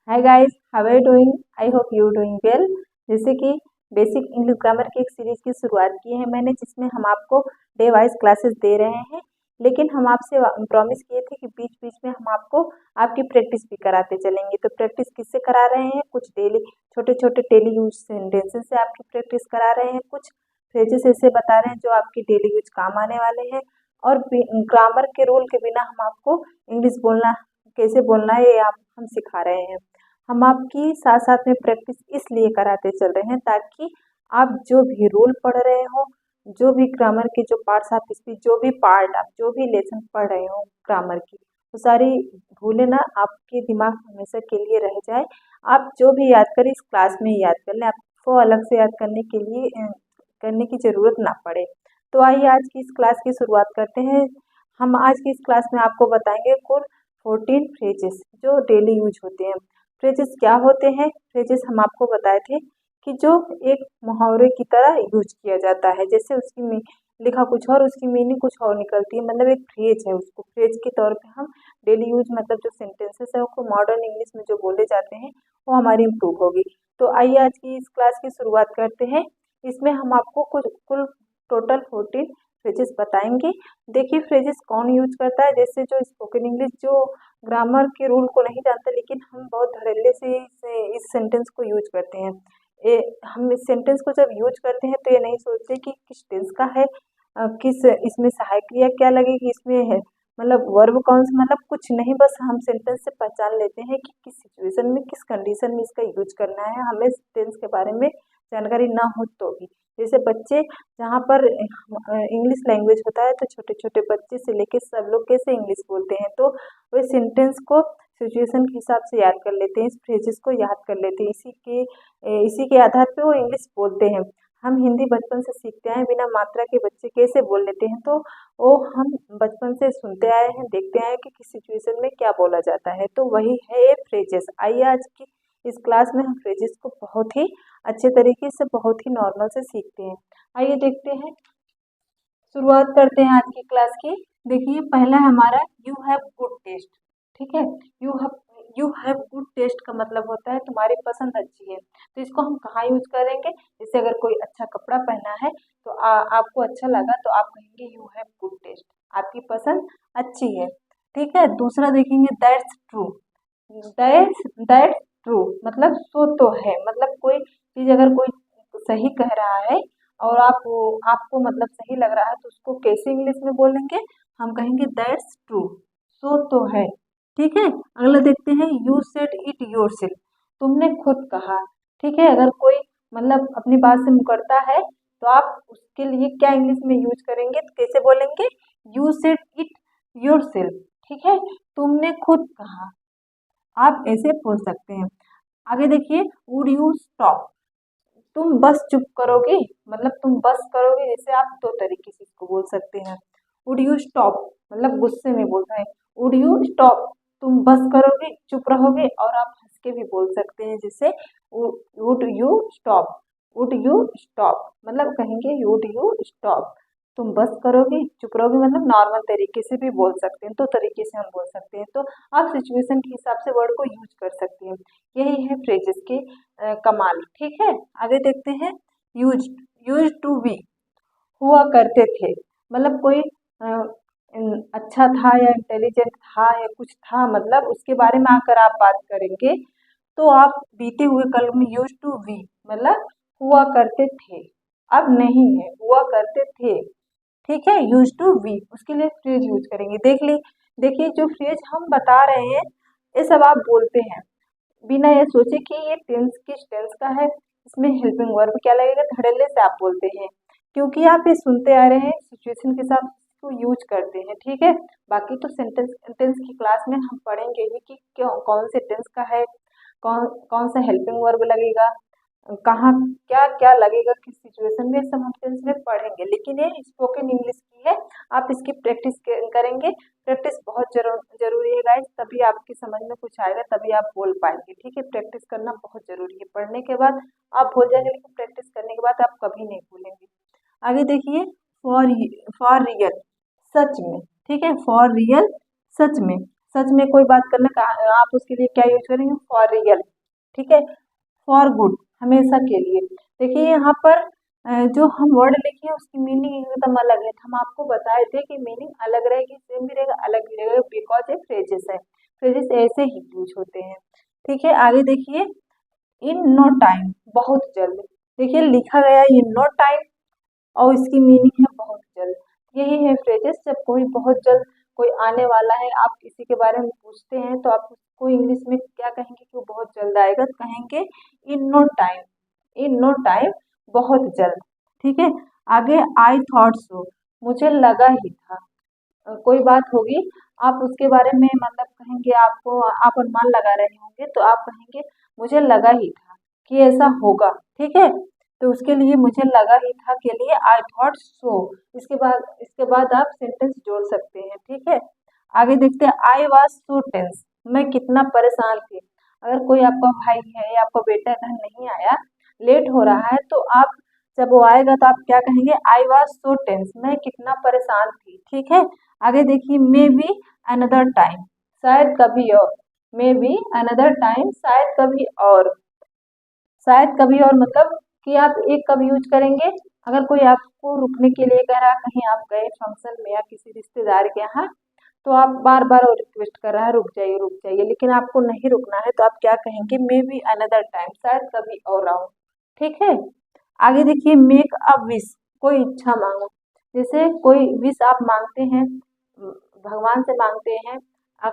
Hi guys, how are you doing? I hope you doing well. जैसे कि basic English grammar की एक series की शुरुआत की है मैंने, जिसमें हम आपको डे वाइज क्लासेस दे रहे हैं। लेकिन हम आपसे प्रॉमिस किए थे कि बीच बीच में हम आपको आपकी प्रैक्टिस भी कराते चलेंगे। तो प्रैक्टिस किससे करा रहे हैं? कुछ डेली छोटे छोटे डेली यूज सेंटेंसेस से आपकी प्रैक्टिस करा रहे हैं, कुछ फ्रेजेस ऐसे बता रहे हैं जो आपकी डेली यूज काम आने वाले हैं। और ग्रामर के रूल के बिना हम आपको इंग्लिश बोलना कैसे बोलना है ये आप हम सिखा रहे हैं। हम आपकी साथ साथ में प्रैक्टिस इसलिए कराते चल रहे हैं ताकि आप जो भी रूल पढ़ रहे हो, जो भी ग्रामर के जो पार्ट्स आप स्पीच, जो भी पार्ट आप जो भी लेसन पढ़ रहे हो ग्रामर की, वो सारी भूलें ना आपके दिमाग में हमेशा के लिए रह जाए। आप जो भी याद करें इस क्लास में ही याद कर लें, आपको अलग से याद करने के लिए करने की ज़रूरत ना पड़े। तो आइए आज की इस क्लास की शुरुआत करते हैं। हम आज की इस क्लास में आपको बताएंगे कुल 14 फ्रेजेस जो डेली यूज होते हैं। फ्रेजेस क्या होते हैं? फ्रेजेस हम आपको बताए थे कि जो एक मुहावरे की तरह यूज किया जाता है, जैसे उसकी लिखा कुछ और उसकी मीनिंग कुछ और निकलती है, मतलब एक फ्रेज है, उसको फ्रेज के तौर पे हम डेली यूज मतलब जो सेंटेंसेस है उसको मॉडर्न इंग्लिश में जो बोले जाते हैं वो हमारी इम्प्रूव होगी। तो आइए आज की इस क्लास की शुरुआत करते हैं। इसमें हम आपको कुछ कुल टोटल 14 फ्रेजेस बताएंगे। देखिए फ्रेजेस कौन यूज करता है, जैसे जो स्पोकन इंग्लिश जो ग्रामर के रूल को नहीं जानते, लेकिन हम बहुत धड़ल्ले से इस सेंटेंस को यूज करते हैं। हम इस सेंटेंस को जब यूज करते हैं तो ये नहीं सोचते कि किस टेंस का है, किस इसमें सहायक क्रिया क्या लगेगी, इसमें है मतलब वर्ब कौन सा, मतलब कुछ नहीं, बस हम सेंटेंस से पहचान लेते हैं कि किस सिचुएशन में किस कंडीशन में इसका यूज करना है। हमें टेंस के बारे में जानकारी ना हो तो भी, जैसे बच्चे जहाँ पर इंग्लिश लैंग्वेज होता है तो छोटे छोटे बच्चे से लेके सब लोग कैसे इंग्लिश बोलते हैं, तो वे सेंटेंस को सिचुएशन के हिसाब से याद कर लेते हैं, इस फ्रेजेस को याद कर लेते हैं, इसी के आधार पे वो इंग्लिश बोलते हैं। हम हिंदी बचपन से सीखते आए हैं, बिना मात्रा के बच्चे कैसे बोल लेते हैं, तो वो हम बचपन से सुनते आए हैं, देखते आए हैं कि किस सिचुएशन में क्या बोला जाता है। तो वही है ये फ्रेजेस। आइए आज की इस क्लास में हम फ्रेजेस को बहुत ही अच्छे तरीके से, बहुत ही नॉर्मल से सीखते हैं। आइए देखते हैं, शुरुआत करते हैं आज की क्लास की। देखिए पहला हमारा यू हैव गुड टेस्ट। ठीक है, यू हैव गुड टेस्ट का मतलब होता है तुम्हारी पसंद अच्छी है। तो इसको हम कहाँ यूज करेंगे? जैसे अगर कोई अच्छा कपड़ा पहना है तो आपको अच्छा लगा तो आप कहेंगे यू हैव गुड टेस्ट, आपकी पसंद अच्छी है। ठीक है, दूसरा देखेंगे दैट्स ट्रू। दैट्स ट्रू मतलब सो तो है, मतलब कोई चीज अगर कोई सही कह रहा है और आपको मतलब सही लग रहा है तो उसको कैसे इंग्लिश में बोलेंगे? हम कहेंगे दैट्स ट्रू, सो तो है। ठीक है, अगला देखते हैं यू सेड इट योरसेल्फ, तुमने खुद कहा। ठीक है, अगर कोई मतलब अपनी बात से मुकरता है तो आप उसके लिए क्या इंग्लिश में यूज करेंगे, तो कैसे बोलेंगे? You said it yourself. ठीक है, तुमने खुद कहा, आप ऐसे बोल सकते हैं। आगे देखिए वुड यू स्टॉप, तुम बस चुप करोगे, मतलब तुम बस करोगे। जैसे आप दो तरीके से इसको बोल सकते हैं। वुड यू स्टॉप मतलब गुस्से में बोल रहे हैं, वुड यू स्टॉप तुम बस करोगे, चुप रहोगे। और आप हंस के भी बोल सकते हैं, जैसे would you stop, would you stop मतलब कहेंगे वुड यू स्टॉप, तुम बस करोगे चुप रहोगे, मतलब नॉर्मल तरीके से भी बोल सकते हैं। दो तरीके से हम बोल सकते हैं, तो आप सिचुएशन के हिसाब से वर्ड को यूज कर सकते हैं। यही है फ्रेजेस के कमाल। ठीक है, आगे देखते हैं यूज यूज टू बी, हुआ करते थे मतलब कोई अच्छा था या इंटेलिजेंट था या कुछ था, मतलब उसके बारे में आकर आप बात करेंगे तो आप बीते हुए कल में यूज टू बी मतलब हुआ करते थे, अब नहीं है, हुआ करते थे। ठीक है, यूज टू बी उसके लिए फ्रेज यूज करेंगे। देखिए जो फ्रेज हम बता रहे हैं ये सब आप बोलते हैं बिना ये सोचे कि ये टेंस किस टेंस का है, इसमें हेल्पिंग वर्ब क्या लगेगा, धड़ल्ले से आप बोलते हैं क्योंकि आप ये सुनते आ रहे हैं, सिचुएशन के साथ इसको यूज करते हैं। ठीक है, बाकी तो टेंस की क्लास में हम पढ़ेंगे ही कि क्यों कौन से टेंस का है, कौन कौन सा हेल्पिंग वर्ब लगेगा, कहाँ क्या क्या लगेगा किस सिचुएशन में, सब हम टेंस में पढ़ेंगे। लेकिन ये स्पोकन इंग्लिश की है, आप इसकी प्रैक्टिस करेंगे। प्रैक्टिस बहुत जरूरी है गाइस, तभी आपकी समझ में कुछ आएगा, तभी आप बोल पाएंगे। ठीक है, प्रैक्टिस करना बहुत जरूरी है। पढ़ने के बाद आप भूल जाएंगे, लेकिन प्रैक्टिस करने के बाद आप कभी नहीं भूलेंगे। आगे देखिए फॉर फॉर रियल, सच में। ठीक है, फॉर रियल सच में, सच में कोई बात करने का आप उसके लिए क्या यूज करेंगे, फॉर रियल, ठीक है, फॉर गुड, हमेशा के लिए। देखिए यहाँ पर जो हम वर्ड लिखे हैं उसकी मीनिंग एकदम अलग है। हम आपको बताए थे कि मीनिंग अलग रहेगी, सेम भी रहेगा, अलग भी रहेगा, बिकॉज ये फ्रेजेस है, फ्रेजेस ऐसे ही यूज होते हैं। ठीक है, आगे देखिए, इन नो टाइम, बहुत जल्द। देखिए लिखा गया है इन नो टाइम और इसकी मीनिंग है बहुत जल्द। यही है फ्रेजेस, जब कोई बहुत जल्द कोई आने वाला है, आप किसी के बारे में पूछते हैं तो आप उसको इंग्लिश में क्या कहेंगे कि वो बहुत जल्द आएगा, कहेंगे in no time, in no time, बहुत जल्द। ठीक है, आगे आई थॉट सो, मुझे लगा ही था। कोई बात होगी, आप उसके बारे में मतलब कहेंगे, आपको आप अनुमान लगा रहे होंगे तो आप कहेंगे मुझे लगा ही था कि ऐसा होगा। ठीक है, तो उसके लिए मुझे लगा ही था के लिए आई थॉट सो, इसके बाद आप सेंटेंस जोड़ सकते हैं। ठीक है, आगे देखते हैं, आई वॉज सो टेंस, मैं कितना परेशान थी। अगर कोई आपका भाई है या आपका बेटा घर नहीं आया, लेट हो रहा है, तो आप जब वो आएगा तो आप क्या कहेंगे, आई वॉज सो टेंस, मैं कितना परेशान थी। ठीक है, आगे देखिए, मे बी अनदर टाइम, शायद कभी और, मे बी अनदर टाइम, शायद कभी और। शायद कभी और मतलब कि आप एक कब यूज करेंगे, अगर कोई आपको रुकने के लिए कह रहा है, कहीं आप गए फंक्शन में या किसी रिश्तेदार के यहाँ, तो आप बार बार और रिक्वेस्ट कर रहा है रुक जाइए, लेकिन आपको नहीं रुकना है, तो आप क्या कहेंगे, मे बी अनदर टाइम, शायद कभी और आऊँ। ठीक है, आगे देखिए, मेक अ विश, कोई इच्छा मांगो। जैसे कोई विश आप मांगते हैं, भगवान से मांगते हैं,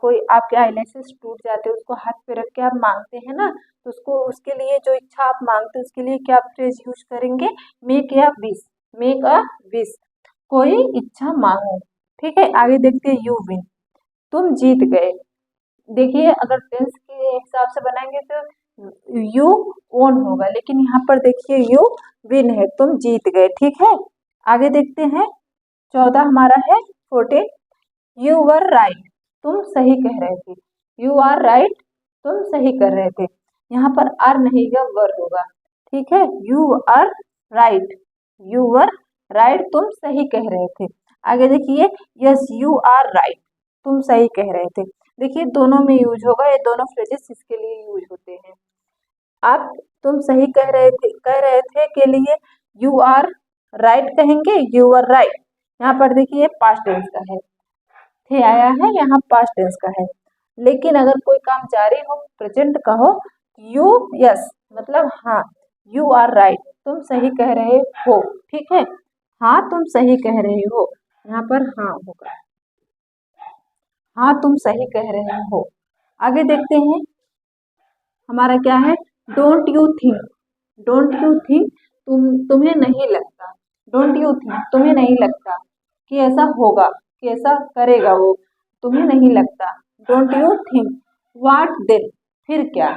कोई आपके आईलैशेस टूट जाते हैं, उसको हाथ पे रख के आप मांगते हैं ना, तो उसको उसके लिए जो इच्छा आप मांगते हैं उसके लिए क्या फ्रेज यूज करेंगे, make a wish, make a wish, कोई इच्छा मांगो। ठीक है, आगे देखते हैं, यू विन, तुम जीत गए। देखिए अगर टेंस के हिसाब से बनाएंगे तो यू ओन होगा, लेकिन यहाँ पर देखिए यू विन है, तुम जीत गए। ठीक है, आगे देखते हैं, 14 हमारा है, 14, यू वर राइट, तुम सही कह रहे थे। यू आर राइट, तुम सही कर रहे थे। यहाँ पर आर नहीं गा, वर होगा। ठीक है, you are right, you were right, तुम सही कह रहे थे। आगे देखिए, यस यू आर राइट, तुम सही कह रहे थे। देखिए दोनों में यूज होगा, ये दोनों फ्रेजेस इसके लिए यूज होते हैं। आप तुम सही कह रहे थे के लिए यू आर राइट कहेंगे, यू आर राइट। यहाँ पर देखिए पास्ट टेंस का है, थे आया है, यहाँ पास्ट टेंस का है। लेकिन अगर कोई काम जारी हो, प्रेजेंट का हो, यू यस मतलब हाँ, यू आर राइट, तुम सही कह रहे हो। ठीक है, हाँ तुम सही कह रहे हो, यहाँ पर हाँ होगा, हाँ तुम सही कह रहे हो। आगे देखते हैं, हमारा क्या है, don't you think, don't you think, तुम्हें नहीं लगता, डोंट यू थिंक, तुम्हें नहीं लगता कि ऐसा होगा, कि ऐसा करेगा वो, तुम्हें नहीं लगता। Don't you think, what then, फिर क्या,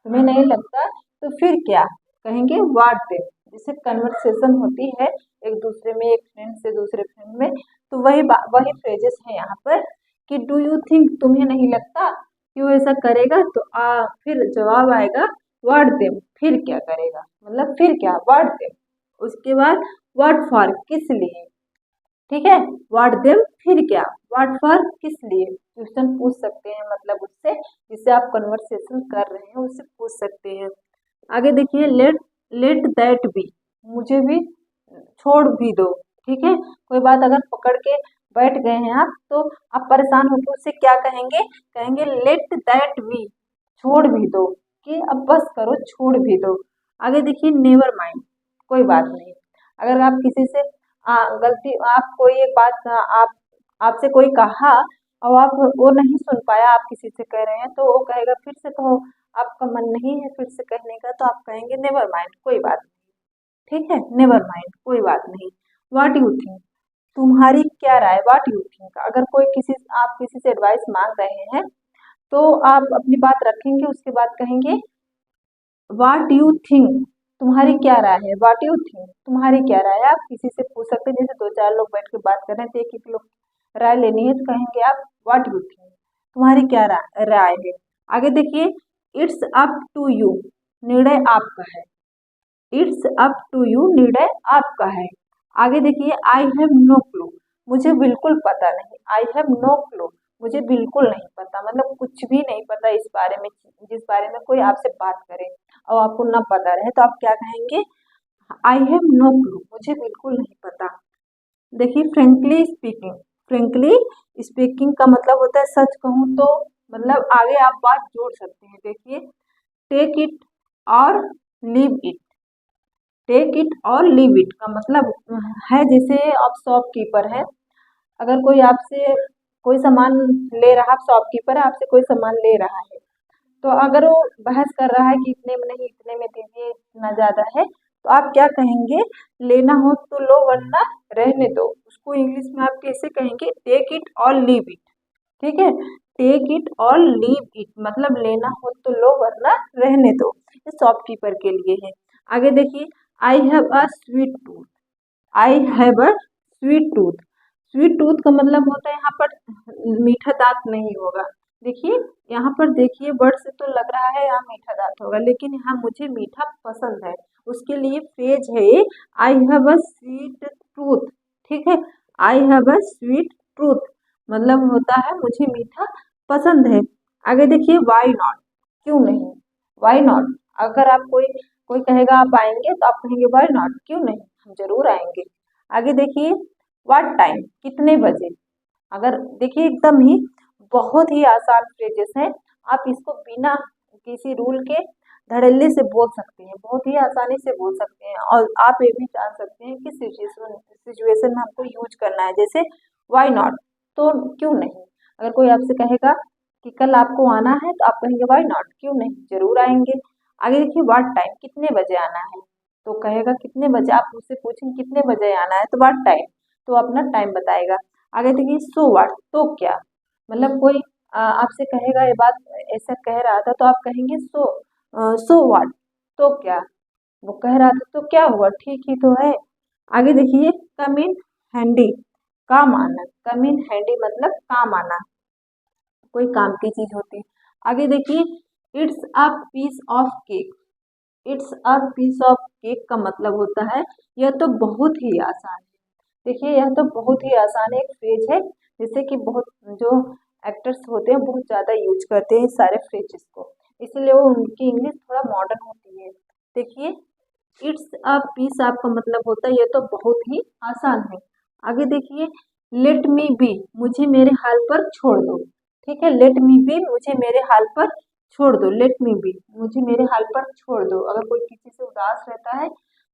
तुम्हें नहीं लगता तो फिर क्या, कहेंगे व्हाट देन। जिससे कन्वर्सेशन होती है एक दूसरे में, एक फ्रेंड से दूसरे फ्रेंड में, तो वही फ्रेजेस है यहाँ पर कि डू यू थिंक, तुम्हें नहीं लगता कि वो ऐसा करेगा, तो फिर जवाब आएगा व्हाट देम, फिर क्या करेगा, मतलब फिर क्या, व्हाट देम। उसके बाद व्हाट फॉर, किस लिए। ठीक है, व्हाट देम फिर क्या, व्हाट फॉर किस लिए, क्वेश्चन पूछ सकते हैं, मतलब उससे जिससे आप कन्वर्सेशन कर रहे हैं उससे पूछ सकते हैं। आगे देखिए, लेट लेट दैट बी, मुझे भी छोड़ भी दो। ठीक है, कोई बात अगर पकड़ के बैठ गए हैं आप, तो आप परेशान होकर उससे क्या कहेंगे, कहेंगे लेट दैट बी, छोड़ भी दो, कि अब बस करो, छोड़ भी दो। आगे देखिए, नेवर माइंड, कोई बात नहीं। अगर आप किसी से गलती, आप कोई एक बात आप आपसे कोई कहा और आप वो नहीं सुन पाया, आप किसी से कह रहे हैं तो वो कहेगा फिर से कहो, आपका मन नहीं है फिर से कहने का, तो आप कहेंगे नेवर माइंड, कोई बात नहीं। ठीक है, नेवर माइंड, कोई बात नहीं। व्हाट यू थिंक, तुम्हारी क्या राय, व्हाट यू थिंक। अगर आप किसी से एडवाइस मांग रहे हैं तो आप अपनी बात रखेंगे, उसके बाद कहेंगे व्हाट यू थिंक, तुम्हारी क्या राय है, व्हाट यू थिंक, तुम्हारी क्या राय है। आप किसी से पूछ सकते हैं, जैसे दो चार लोग बैठ के बात कर रहे हैं तो एक एक लोग राय लेनी है, तो कहेंगे आप व्हाट यू थिंक, तुम्हारी क्या राय है। आगे देखिए, इट्स अप टू यू, निर्णय आपका है। इट्स अप टू यू, निर्णय आपका है। आगे देखिए, आई हैव नो क्लू, मुझे बिल्कुल पता नहीं। आई हैव नो क्लू, मुझे बिल्कुल नहीं पता, मतलब कुछ भी नहीं पता इस बारे में, जिस बारे में कोई आपसे बात करे और आपको ना पता रहे तो आप क्या कहेंगे? आई हैव नो क्लू, मुझे बिल्कुल नहीं पता। देखिए फ्रेंकली स्पीकिंग, फ्रेंकली स्पीकिंग का मतलब होता है सच कहूँ तो, मतलब आगे आप बात जोड़ सकते हैं। देखिए टेक इट और लीव इट, टेक इट और लीव इट का मतलब है, जैसे आप शॉपकीपर है, अगर कोई आपसे कोई सामान ले रहा, आप शॉपकीपर है, आपसे कोई सामान ले रहा है, तो अगर वो बहस कर रहा है कि इतने में नहीं, इतने में दीजिए, इतना ज़्यादा है, तो आप क्या कहेंगे? लेना हो तो लो वरना रहने दो। उसको इंग्लिश में आप कैसे कहेंगे? टेक इट और लीव इट। ठीक है, टेक इट और लीव इट मतलब लेना हो तो लो वरना रहने दो। ये शॉपकीपर के लिए है। आगे देखिए I have a sweet tooth, I have a sweet tooth, sweet tooth का मतलब होता है यहाँ पर मीठा दांत नहीं होगा। देखिए यहाँ पर देखिए वर्ड से तो लग रहा है यहाँ मीठा दांत होगा, लेकिन यहाँ मुझे मीठा पसंद है, उसके लिए फ्रेज है ये, I have a sweet tooth. ठीक है, I have a sweet tooth मतलब होता है मुझे मीठा पसंद है। आगे देखिए वाई नॉट, क्यों नहीं, वाई नॉट, अगर आप कोई कोई कहेगा आप आएंगे तो आप कहेंगे वाई नॉट, क्यों नहीं, हम जरूर आएंगे। आगे देखिए व्हाट टाइम, कितने बजे, अगर देखिए एकदम ही बहुत ही आसान फ्रेजेस हैं, आप इसको बिना किसी रूल के धड़ल्ले से बोल सकते हैं, बहुत ही आसानी से बोल सकते हैं, और आप ये भी जान सकते हैं कि सिचुएशन में हमको यूज करना है, जैसे व्हाई नॉट, तो क्यों नहीं। अगर कोई आपसे कहेगा कि कल आपको आना है तो आप कहेंगे व्हाई नॉट, क्यों नहीं, जरूर आएंगे। आगे देखिए व्हाट टाइम, कितने बजे आना है, तो कहेगा कितने बजे, आप उससे पूछेंगे कितने बजे आना है तो व्हाट टाइम, तो अपना टाइम बताएगा। आगे देखिए सो व्हाट, तो क्या, मतलब कोई आपसे कहेगा ये बात, ऐसा कह रहा था तो आप कहेंगे सो व्हाट, तो क्या, वो कह रहा था तो क्या हुआ, ठीक ही तो है। आगे देखिए कम इन हैंडी, काम आना, कम इन हैंडी मतलब काम आना, कोई काम की चीज होती है। आगे देखिए it's a piece of cake, it's a piece of cake का मतलब होता है यह तो बहुत ही आसान है। देखिए यह तो बहुत ही आसान एक फ्रेज है, जैसे कि बहुत जो एक्टर्स होते हैं बहुत ज़्यादा यूज करते हैं इस सारे फ्रेजेस को, इसीलिए वो उनकी इंग्लिश थोड़ा मॉडर्न होती है। देखिए इट्स अ पीस आपका मतलब होता है यह तो बहुत ही आसान है। आगे देखिए लेट मी बी, मुझे मेरे हाल पर छोड़ दो। ठीक है, लेट मी बी, मुझे मेरे हाल पर छोड़ दो, लेट मी बी, मुझे मेरे हाल पर छोड़ दो। अगर कोई किसी से उदास रहता है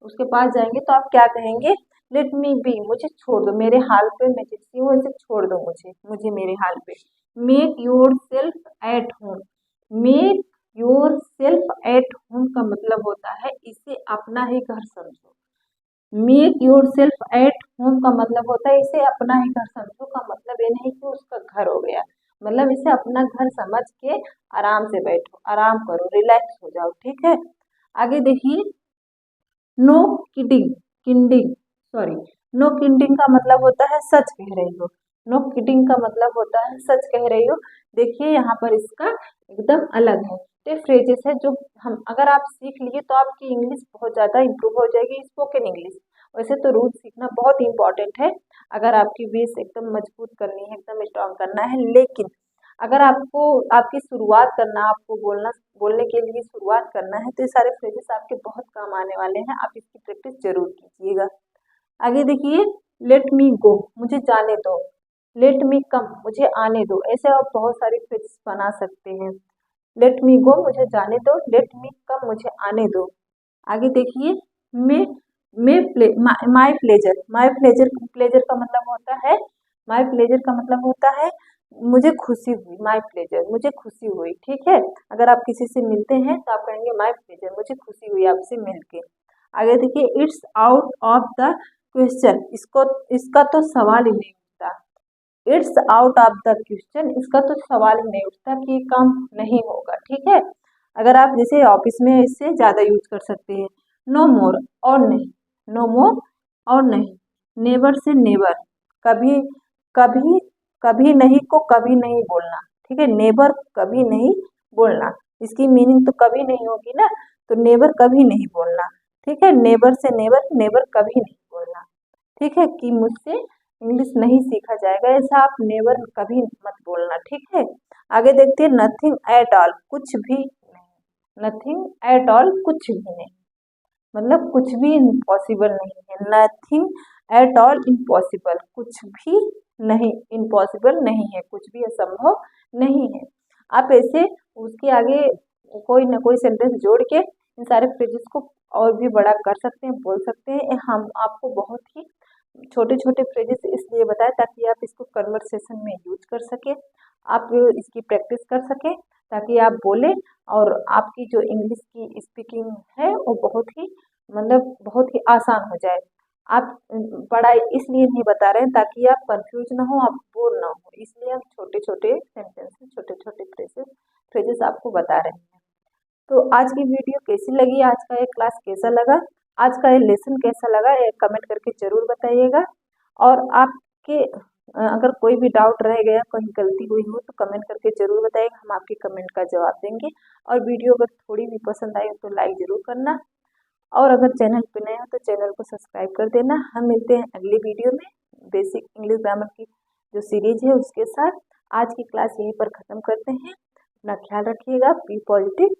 उसके पास जाएंगे तो आप क्या कहेंगे? लेट मी बी, मुझे छोड़ दो, मेरे हाल पे, मैं जैसी हूँ ऐसे छोड़ दो मुझे, मुझे मेरे हाल पे। Make your self at home, make your self at home का मतलब होता है इसे अपना ही घर समझो। Make your self at home का मतलब होता है इसे अपना ही घर समझो का मतलब ये नहीं कि उसका घर हो गया, मतलब इसे अपना घर समझ के आराम से बैठो, आराम करो, रिलैक्स हो जाओ। ठीक है, आगे देखिए no kidding, kidding, sorry, no kidding का मतलब होता है सच कह रही हो, नो किडिंग का मतलब होता है सच कह रही हो। देखिए यहाँ पर इसका एकदम अलग है। तो फ्रेजेस है जो हम अगर आप सीख लिए तो आपकी इंग्लिश बहुत ज़्यादा इम्प्रूव हो जाएगी, स्पोकन इंग्लिश। वैसे तो रूल सीखना बहुत इंपॉर्टेंट है, अगर आपकी बेस एकदम मजबूत करनी है, एकदम स्ट्रांग करना है, लेकिन अगर आपको आपकी शुरुआत करना, आपको बोलने के लिए शुरुआत करना है तो ये सारे फ्रेजेस आपके बहुत काम आने वाले हैं, आप इसकी प्रैक्टिस जरूर कीजिएगा। आगे देखिए लेट मी गो, मुझे जाने दो, लेट मी कम, मुझे आने दो, ऐसे आप बहुत सारी फ्रेजेस बना सकते हैं। लेट मी गो, मुझे जाने दो, लेट मी कम, मुझे आने दो। आगे देखिए my my pleasure, my pleasure, pleasure का मतलब होता है, माई प्लेजर का मतलब होता है मुझे खुशी हुई, माई प्लेजर, मुझे खुशी हुई। ठीक है, अगर आप किसी से मिलते हैं तो आप कहेंगे माई प्लेजर, मुझे खुशी हुई आपसे मिलके। आगे देखिए it's out of the question, इसको इसका तो सवाल ही नहीं उठता, it's out of the question, इसका तो सवाल ही नहीं उठता कि ये काम नहीं होगा। ठीक है, अगर आप जैसे ऑफिस में इससे ज़्यादा यूज कर सकते हैं। नो मोर, और नहीं, नो मोर और नहीं। नेवर से नेवर, कभी कभी कभी नहीं को कभी नहीं बोलना। ठीक है, नेवर कभी नहीं बोलना, इसकी मीनिंग तो कभी नहीं होगी ना, तो नेवर कभी नहीं बोलना। ठीक है, नेवर से नेवर, नेवर कभी नहीं बोलना। ठीक है, कि मुझसे इंग्लिश नहीं सीखा जाएगा, ऐसा आप नेवर कभी मत बोलना, ठीक है। आगे देखते हैं, नथिंग एट ऑल, कुछ भी नहीं, नथिंग एट ऑल कुछ भी नहीं, मतलब कुछ भी इम्पॉसिबल नहीं है, नथिंग एट ऑल इम्पॉसिबल, कुछ भी नहीं, इम्पॉसिबल नहीं है, कुछ भी असंभव नहीं है। आप ऐसे उसके आगे कोई ना कोई सेंटेंस जोड़ के इन सारे फ्रेजेस को और भी बड़ा कर सकते हैं, बोल सकते हैं। हम आपको बहुत ही छोटे छोटे फ्रेजेस इसलिए बताएं ताकि आप इसको कन्वर्सेशन में यूज कर सकें, आप इसकी प्रैक्टिस कर सकें, ताकि आप बोलें और आपकी जो इंग्लिश की स्पीकिंग है वो बहुत ही मतलब बहुत ही आसान हो जाए। आप बड़ा इसलिए नहीं बता रहे हैं ताकि आप कंफ्यूज ना हो, आप बोर ना हो, इसलिए हम छोटे छोटे सेंटेंस, छोटे छोटे फ्रेजेस आपको बता रहे हैं। तो आज की वीडियो कैसी लगी, आज का ये क्लास कैसा लगा, आज का ये लेसन कैसा लगा, ये कमेंट करके ज़रूर बताइएगा। और आपके अगर कोई भी डाउट रह गया, कहीं गलती हुई हो तो कमेंट करके ज़रूर बताइएगा, हम आपके कमेंट का जवाब देंगे। और वीडियो अगर थोड़ी भी पसंद आई तो लाइक ज़रूर करना, और अगर चैनल पे नए हो तो चैनल को सब्सक्राइब कर देना। हम मिलते हैं अगली वीडियो में बेसिक इंग्लिश ग्रामर की जो सीरीज है उसके साथ। आज की क्लास यहीं पर ख़त्म करते हैं। अपना ख्याल रखिएगा, बी पॉजिटिव।